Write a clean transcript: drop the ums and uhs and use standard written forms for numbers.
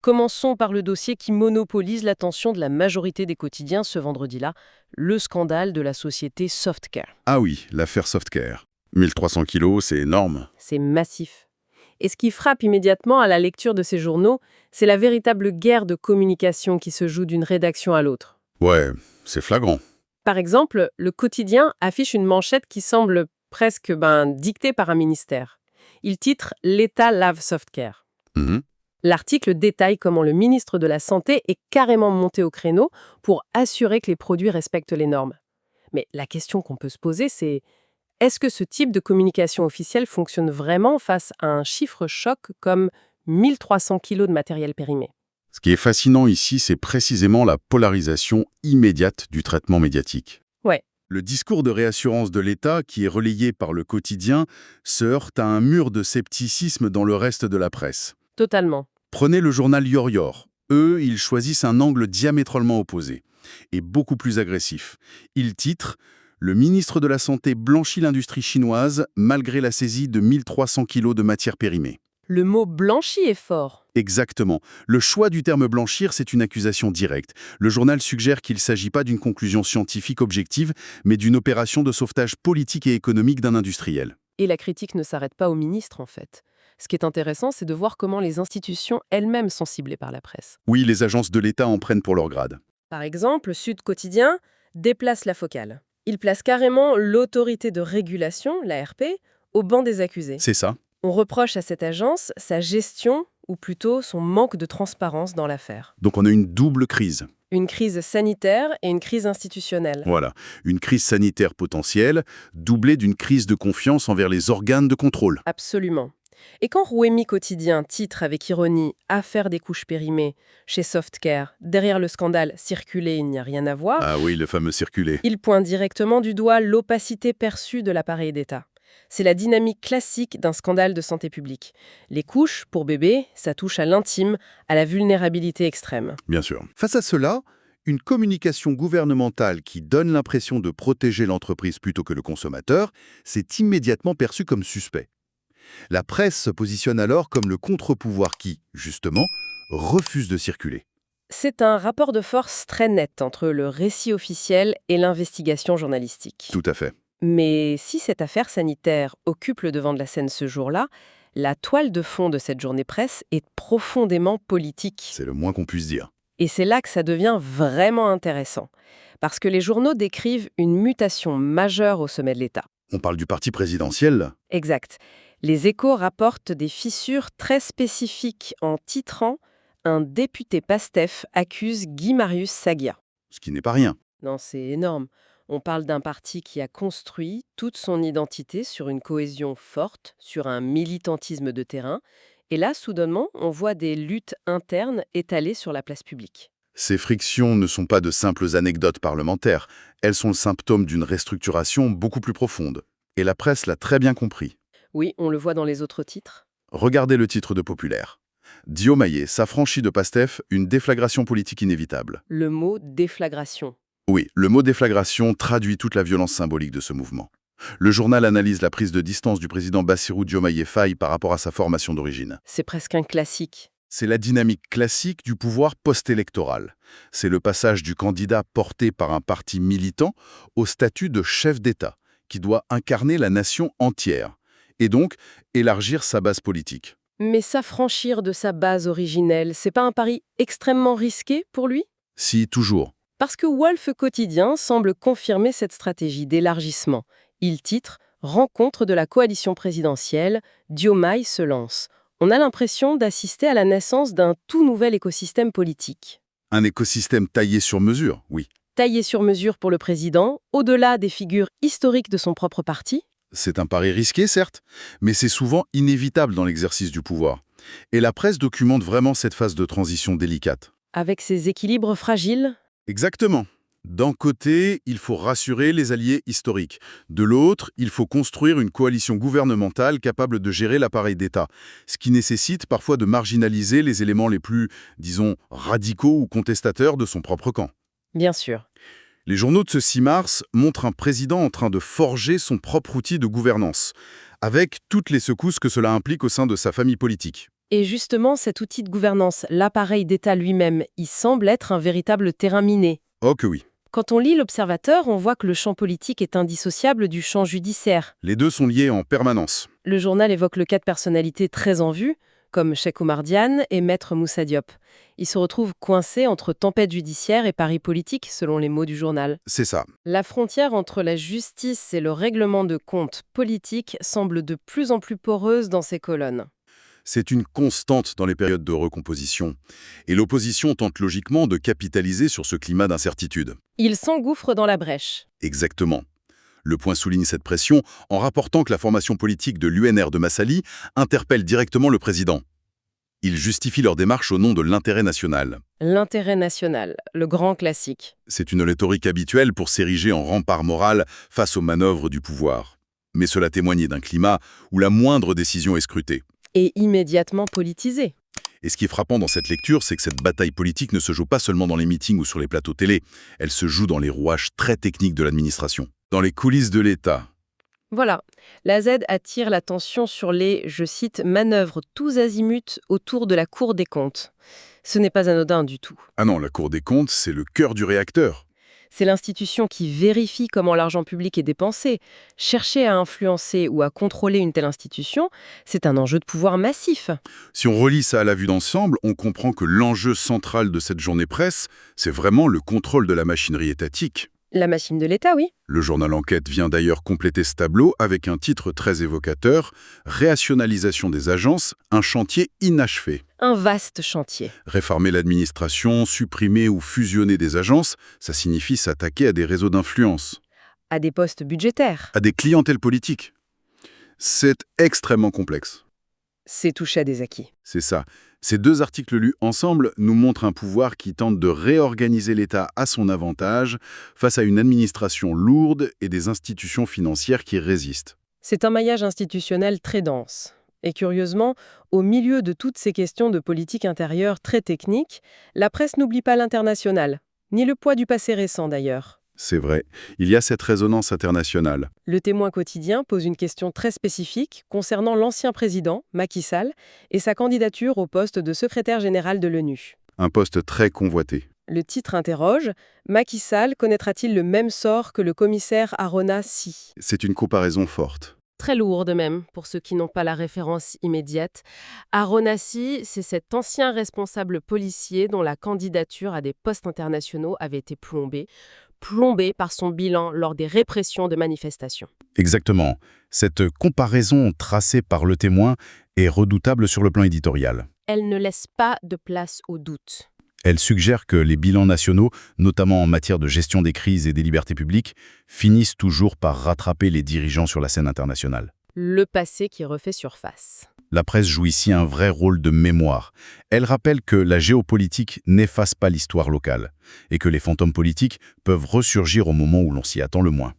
Commençons par le dossier qui monopolise l'attention de la majorité des quotidiens ce vendredi-là, le scandale de la société Softcare. Ah oui, l'affaire Softcare. 1300 kilos, c'est énorme. C'est massif. Et ce qui frappe immédiatement à la lecture de ces journaux, c'est la véritable guerre de communication qui se joue d'une rédaction à l'autre. Ouais, c'est flagrant. Par exemple, le quotidien affiche une manchette qui semble presque dictée par un ministère. Il titre « L'État lave Softcare ». Mhm. L'article détaille comment le ministre de la Santé est carrément monté au créneau pour assurer que les produits respectent les normes. Mais la question qu'on peut se poser, c'est est-ce que ce type de communication officielle fonctionne vraiment face à un chiffre choc comme 1300 kilos de matériel périmé? Ce qui est fascinant ici, c'est précisément la polarisation immédiate du traitement médiatique. Ouais, Le discours de réassurance de l'État, qui est relayé par le quotidien, se heurte à un mur de scepticisme dans le reste de la presse. totalement. Prenez le journal Yor. Eux, ils choisissent un angle diamétralement opposé et beaucoup plus agressif. Ils titrent « Le ministre de la Santé blanchit l'industrie chinoise malgré la saisie de 1300 kilos de matières périmées ». Le mot blanchi est fort. Exactement. Le choix du terme blanchir, c'est une accusation directe. Le journal suggère qu'il ne s'agit pas d'une conclusion scientifique objective, mais d'une opération de sauvetage politique et économique d'un industriel. Et la critique ne s'arrête pas au ministre, en fait. Ce qui est intéressant, c'est de voir comment les institutions elles-mêmes sont ciblées par la presse. Oui, les agences de l'État en prennent pour leur grade. Par exemple, Sud Quotidien déplace la focale. Il place carrément l'autorité de régulation, l'ARP, au banc des accusés. C'est ça. On reproche à cette agence sa gestion, ou plutôt son manque de transparence dans l'affaire. Donc on a une double crise. Une crise sanitaire et une crise institutionnelle. Voilà, une crise sanitaire potentielle, doublée d'une crise de confiance envers les organes de contrôle. Absolument. Et quand Rouémi Quotidien titre avec ironie « Affaire des couches périmées » chez Softcare, derrière le scandale « Circuler, il n'y a rien à voir », Ah oui, le fameux circulé. il pointe directement du doigt l'opacité perçue de l'appareil d'État. C'est la dynamique classique d'un scandale de santé publique. Les couches, pour bébé, ça touche à l'intime, à la vulnérabilité extrême. Bien sûr. Face à cela, une communication gouvernementale qui donne l'impression de protéger l'entreprise plutôt que le consommateur, c'est immédiatement perçu comme suspect. La presse se positionne alors comme le contre-pouvoir qui, justement, refuse de circuler. C'est un rapport de force très net entre le récit officiel et l'investigation journalistique. Tout à fait. Mais si cette affaire sanitaire occupe le devant de la scène ce jour-là, la toile de fond de cette journée presse est profondément politique. C'est le moins qu'on puisse dire. Et c'est là que ça devient vraiment intéressant. Parce que les journaux décrivent une mutation majeure au sommet de l'État. On parle du parti présidentiel. Exact. Les Échos rapportent des fissures très spécifiques en titrant « Un député PASTEF accuse Guy-Marius Saggia ». Ce qui n'est pas rien. Non, c'est énorme. On parle d'un parti qui a construit toute son identité sur une cohésion forte, sur un militantisme de terrain. Et là, soudainement, on voit des luttes internes étalées sur la place publique. Ces frictions ne sont pas de simples anecdotes parlementaires. Elles sont le symptôme d'une restructuration beaucoup plus profonde. Et la presse l'a très bien compris. Oui, on le voit dans les autres titres. Regardez le titre de Populaire. Diomaye s'affranchit de Pastef, une déflagration politique inévitable. Le mot « déflagration ». Oui, le mot déflagration traduit toute la violence symbolique de ce mouvement. Le journal analyse la prise de distance du président Bassirou Diomaye Faye par rapport à sa formation d'origine. C'est presque un classique. C'est la dynamique classique du pouvoir post-électoral. C'est le passage du candidat porté par un parti militant au statut de chef d'État, qui doit incarner la nation entière, et donc élargir sa base politique. Mais s'affranchir de sa base originelle, c'est pas un pari extrêmement risqué pour lui? Si, toujours. Parce que Wolf Quotidien semble confirmer cette stratégie d'élargissement. Il titre « Rencontre de la coalition présidentielle, Diomaye se lance ». On a l'impression d'assister à la naissance d'un tout nouvel écosystème politique. Un écosystème taillé sur mesure, oui. Taillé sur mesure pour le président, au-delà des figures historiques de son propre parti. C'est un pari risqué, certes, mais c'est souvent inévitable dans l'exercice du pouvoir. Et la presse documente vraiment cette phase de transition délicate. Avec ses équilibres fragiles. Exactement. D'un côté, il faut rassurer les alliés historiques. De l'autre, il faut construire une coalition gouvernementale capable de gérer l'appareil d'État, ce qui nécessite parfois de marginaliser les éléments les plus, disons, radicaux ou contestateurs de son propre camp. Bien sûr. Les journaux de ce 6 mars montrent un président en train de forger son propre outil de gouvernance, avec toutes les secousses que cela implique au sein de sa famille politique. Et justement, cet outil de gouvernance, l'appareil d'État lui-même, il semble être un véritable terrain miné. Oh que oui. Quand on lit l'Observateur, on voit que le champ politique est indissociable du champ judiciaire. Les deux sont liés en permanence. Le journal évoque le cas de personnalités très en vue, comme Cheikh Oumar Diane et Maître Moussa Diop. Ils se retrouvent coincés entre tempête judiciaire et paris politique, selon les mots du journal. C'est ça. La frontière entre la justice et le règlement de comptes politique semble de plus en plus poreuse dans ces colonnes. C'est une constante dans les périodes de recomposition. Et l'opposition tente logiquement de capitaliser sur ce climat d'incertitude. Ils s'engouffrent dans la brèche. Exactement. Le Point souligne cette pression en rapportant que la formation politique de l'UNR de Massali interpelle directement le président. Ils justifient leur démarche au nom de l'intérêt national. L'intérêt national, le grand classique. C'est une rhétorique habituelle pour s'ériger en rempart moral face aux manœuvres du pouvoir. Mais cela témoigne d'un climat où la moindre décision est scrutée. Et immédiatement politisé. Et ce qui est frappant dans cette lecture, c'est que cette bataille politique ne se joue pas seulement dans les meetings ou sur les plateaux télé, elle se joue dans les rouages très techniques de l'administration, dans les coulisses de l'État. Voilà, la Z attire l'attention sur les, je cite, manœuvres tous azimuts autour de la Cour des comptes. Ce n'est pas anodin du tout. Ah non, la Cour des comptes, c'est le cœur du réacteur. C'est l'institution qui vérifie comment l'argent public est dépensé. Chercher à influencer ou à contrôler une telle institution, c'est un enjeu de pouvoir massif. Si on relie ça à la vue d'ensemble, on comprend que l'enjeu central de cette journée presse, c'est vraiment le contrôle de la machinerie étatique. La machine de l'État, oui. Le journal Enquête vient d'ailleurs compléter ce tableau avec un titre très évocateur, « Réationalisation des agences, un chantier inachevé ». Un vaste chantier. Réformer l'administration, supprimer ou fusionner des agences, ça signifie s'attaquer à des réseaux d'influence, À des postes budgétaires. à des clientèles politiques. C'est extrêmement complexe. C'est toucher à des acquis. C'est ça. Ces deux articles lus ensemble nous montrent un pouvoir qui tente de réorganiser l'État à son avantage face à une administration lourde et des institutions financières qui résistent. C'est un maillage institutionnel très dense. Et curieusement, au milieu de toutes ces questions de politique intérieure très techniques, la presse n'oublie pas l'international, ni le poids du passé récent d'ailleurs. C'est vrai, il y a cette résonance internationale. Le Témoin quotidien pose une question très spécifique concernant l'ancien président, Macky Sall, et sa candidature au poste de secrétaire général de l'ONU. Un poste très convoité. Le titre interroge « Macky Sall connaîtra-t-il le même sort que le commissaire Arona Sy ?» C'est une comparaison forte. Très lourde même, pour ceux qui n'ont pas la référence immédiate. Arona Sy, c'est cet ancien responsable policier dont la candidature à des postes internationaux avait été plombée par son bilan lors des répressions de manifestations. Exactement. Cette comparaison tracée par Le Témoin est redoutable sur le plan éditorial. Elle ne laisse pas de place au doute. Elle suggère que les bilans nationaux, notamment en matière de gestion des crises et des libertés publiques, finissent toujours par rattraper les dirigeants sur la scène internationale. Le passé qui refait surface. La presse joue ici un vrai rôle de mémoire. Elle rappelle que la géopolitique n'efface pas l'histoire locale et que les fantômes politiques peuvent ressurgir au moment où l'on s'y attend le moins.